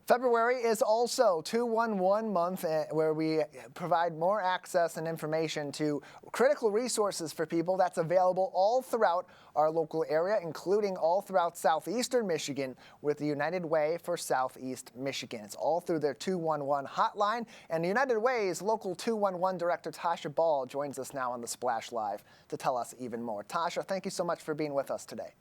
February is also 211 month where we provide more access and information to critical resources for people that's available all throughout our local area, including all throughout southeastern Michigan with the United Way for Southeast Michigan. It's all through their 211 hotline, and the United Way's local 211 Director Tasha Ball joins us now on the Splash Live to tell us even more. Tasha, thank you so much for being with us today.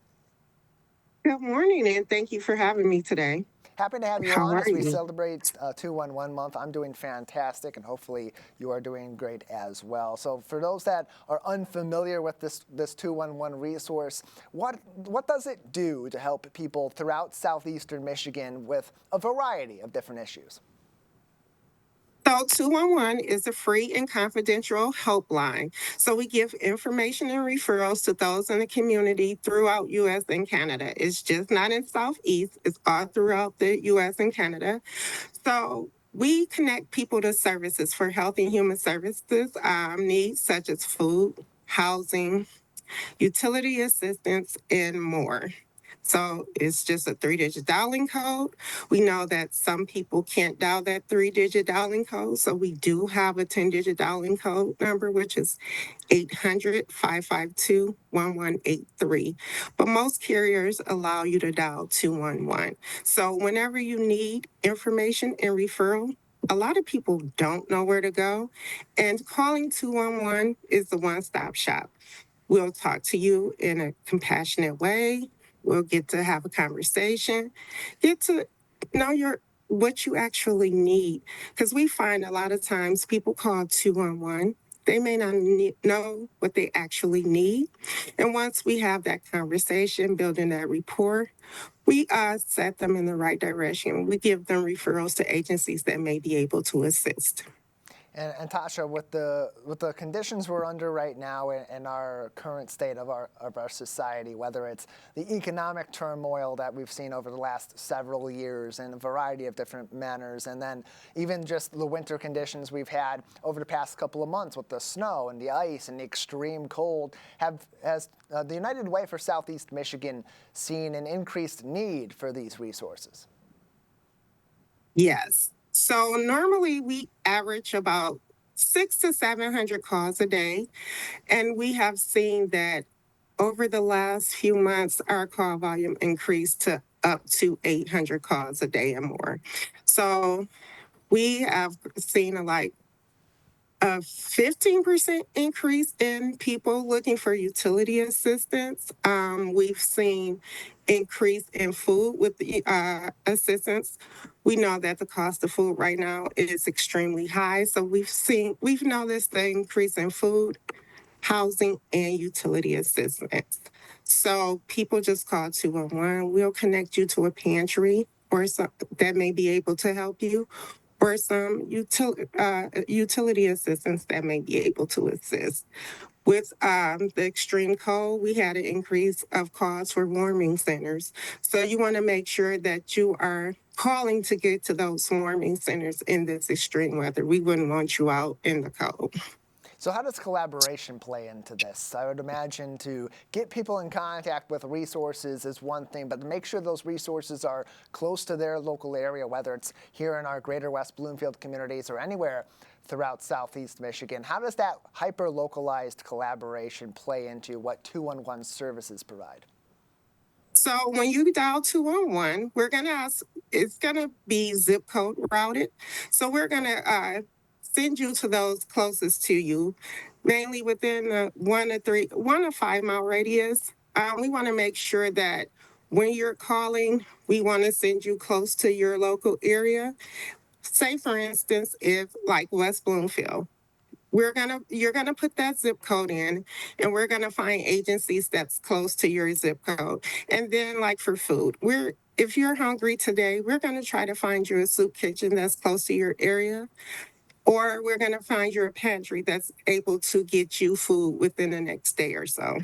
Good morning, and thank you for having me today. Happy to have you How on are as we you? celebrate 211 month. I'm doing fantastic, and hopefully you are doing great as well. So for those that are unfamiliar with this 211 resource, what does it do to help people throughout southeastern Michigan with a variety of different issues? So 211 is a free and confidential helpline. So we give information and referrals to those in the community throughout U.S. and Canada. It's just not in Southeast, it's all throughout the U.S. and Canada. So we connect people to services for health and human services needs such as food, housing, utility assistance, and more. So it's just a 3-digit dialing code. We know that some people can't dial that 3-digit dialing code. So we do have a 10-digit dialing code number, which is 800-552-1183. But most carriers allow you to dial 211. So whenever you need information and referral, a lot of people don't know where to go. And calling 211 is the one-stop shop. We'll talk to you in a compassionate way. We'll get to have a conversation, get to know what you actually need. Because we find a lot of times people call 211, they may not know what they actually need. And once we have that conversation, building that rapport, we set them in the right direction. We give them referrals to agencies that may be able to assist. And Tasha, with the conditions we're under right now in our current state of our society, whether it's the economic turmoil that we've seen over the last several years in a variety of different manners, and then even just the winter conditions we've had over the past couple of months with the snow and the ice and the extreme cold, has the United Way for Southeast Michigan seen an increased need for these resources? Yes. So normally we average about 600 to 700 calls a day. And we have seen that over the last few months, our call volume increased to up to 800 calls a day and more. So we have seen a 15% increase in people looking for utility assistance. We've seen increase in food with the assistance. We know that the cost of food right now is extremely high. So we've noticed the increase in food, housing, and utility assistance. So people just call 211. We'll connect you to a pantry or some that may be able to help you, or some utility assistance that may be able to assist. With the extreme cold, we had an increase of calls for warming centers. So you want to make sure that you are calling to get to those warming centers in this extreme weather. We wouldn't want you out in the cold. So how does collaboration play into this? I would imagine to get people in contact with resources is one thing, but to make sure those resources are close to their local area, whether it's here in our greater West Bloomfield communities or anywhere throughout Southeast Michigan, how does that hyper-localized collaboration play into what 211 services provide? So when you dial 211, it's gonna be zip code routed. So we're gonna send you to those closest to you, mainly within the 1 to 5 mile radius. We want to make sure that when you're calling, we want to send you close to your local area. Say, for instance, if like West Bloomfield, you're gonna put that zip code in, and we're gonna find agencies that's close to your zip code. And then, like for food, if you're hungry today, we're gonna try to find you a soup kitchen that's close to your area, or we're going to find you a pantry that's able to get you food within the next day or so.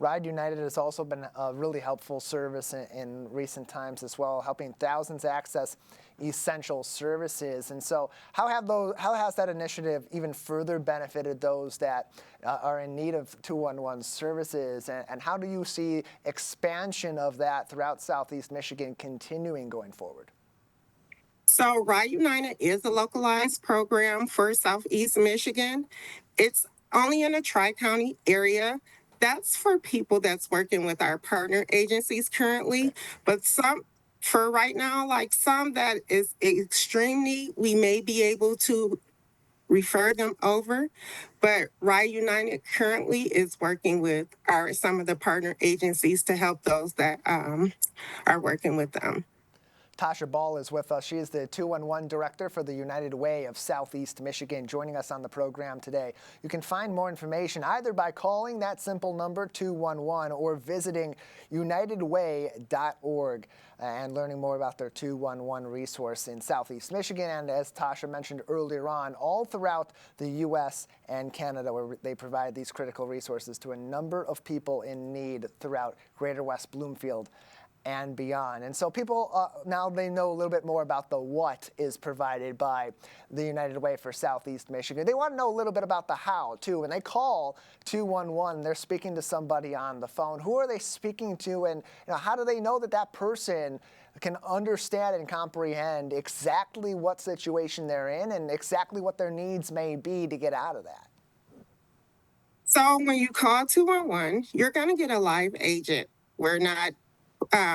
Ride United has also been a really helpful service in recent times as well, helping thousands access essential services. And so how has that initiative even further benefited those that are in need of 211 services? And how do you see expansion of that throughout Southeast Michigan continuing going forward? So, Ride United is a localized program for Southeast Michigan. It's only in the Tri-County area. That's for people that's working with our partner agencies Okay. currently, but some for right now, like some that is extreme need, we may be able to refer them over. But Ride United currently is working with our some of the partner agencies to help those that are working with them. Tasha Ball is with us. She is the 211 Director for the United Way of Southeast Michigan, joining us on the program today. You can find more information either by calling that simple number 211 or visiting unitedway.org and learning more about their 211 resource in Southeast Michigan. And as Tasha mentioned earlier on, all throughout the U.S. and Canada, where they provide these critical resources to a number of people in need throughout Greater West Bloomfield and beyond. And so people, now they know a little bit more about the what is provided by the United Way for Southeast Michigan. They want to know a little bit about the how, too. When they call 211, they're speaking to somebody on the phone. Who are they speaking to, and how do they know that that person can understand and comprehend exactly what situation they're in and exactly what their needs may be to get out of that? So when you call 211, you're going to get a live agent. We're not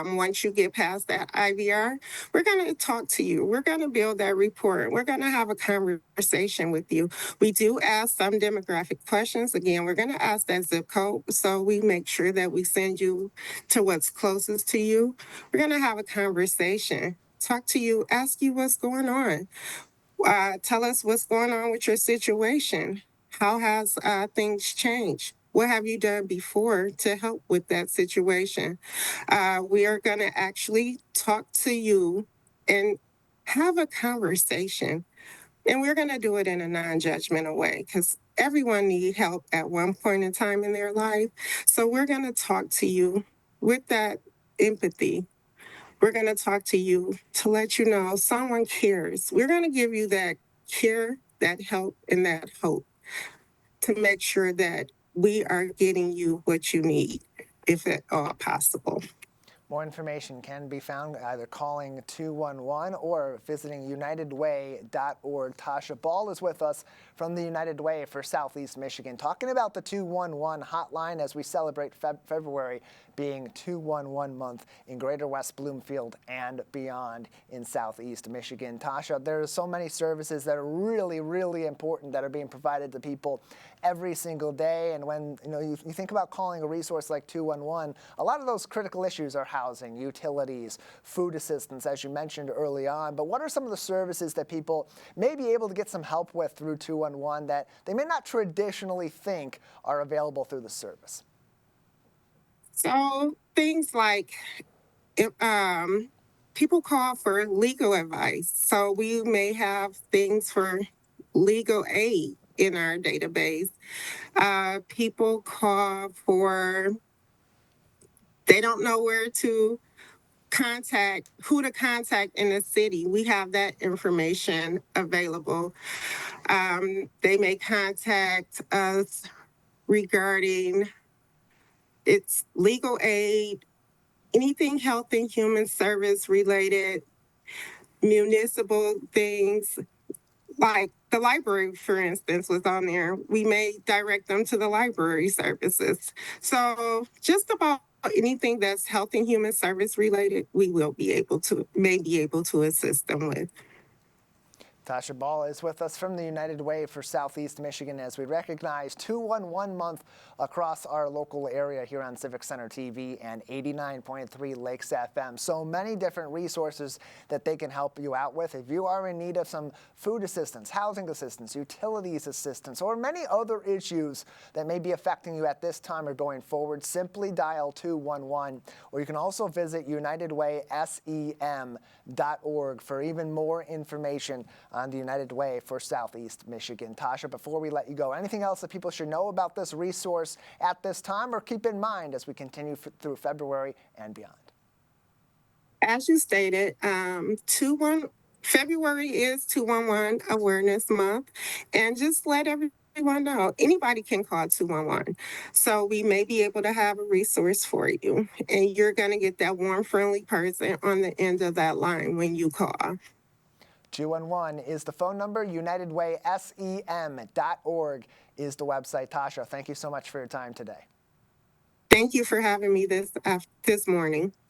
once you get past that IVR, we're going to talk to you. We're going to build that report. We're going to have a conversation with you. We do ask some demographic questions. Again, we're going to ask that zip code so we make sure that we send you to what's closest to you. We're going to have a conversation, talk to you, ask you what's going on. Tell us what's going on with your situation. How has things changed? What have you done before to help with that situation? We are going to actually talk to you and have a conversation. And we're going to do it in a non-judgmental way because everyone needs help at one point in time in their life. So we're going to talk to you with that empathy. We're going to talk to you to let you know someone cares. We're going to give you that care, that help, and that hope to make sure that we are getting you what you need, if at all possible. More information can be found either calling 211 or visiting unitedway.org. Tasha Ball is with us from the United Way for Southeast Michigan, talking about the 211 hotline as we celebrate February being 211 month in Greater West Bloomfield and beyond in Southeast Michigan. Tasha, there are so many services that are really, really important that are being provided to people every single day. And when you think about calling a resource like 211, a lot of those critical issues are housing, utilities, food assistance, as you mentioned early on. But what are some of the services that people may be able to get some help with through 211 that they may not traditionally think are available through the service? So things like if, people call for legal advice. So we may have things for legal aid in our database. People call for, they don't know where to contact, who to contact in the city. We have that information available. They may contact us regarding its legal aid, anything health and human service related, municipal things, like the library, for instance, was on there. We may direct them to the library services. So just about anything that's health and human service related, we will be able to, may be able to assist them with. Tasha Ball is with us from the United Way for Southeast Michigan as we recognize 211 month across our local area here on Civic Center TV and 89.3 Lakes FM. So many different resources that they can help you out with. If you are in need of some food assistance, housing assistance, utilities assistance, or many other issues that may be affecting you at this time or going forward, simply dial 211, or you can also visit unitedwaysem.org for even more information on the United Way for Southeast Michigan. Tasha, before we let you go, anything else that people should know about this resource at this time or keep in mind as we continue through February and beyond? As you stated, February is 211 Awareness Month, and just let everyone know anybody can call 211. So we may be able to have a resource for you, and you're going to get that warm, friendly person on the end of that line when you call. 211 is the phone number. UnitedWaySEM.org is the website. Tasha, thank you so much for your time today. Thank you for having me this morning.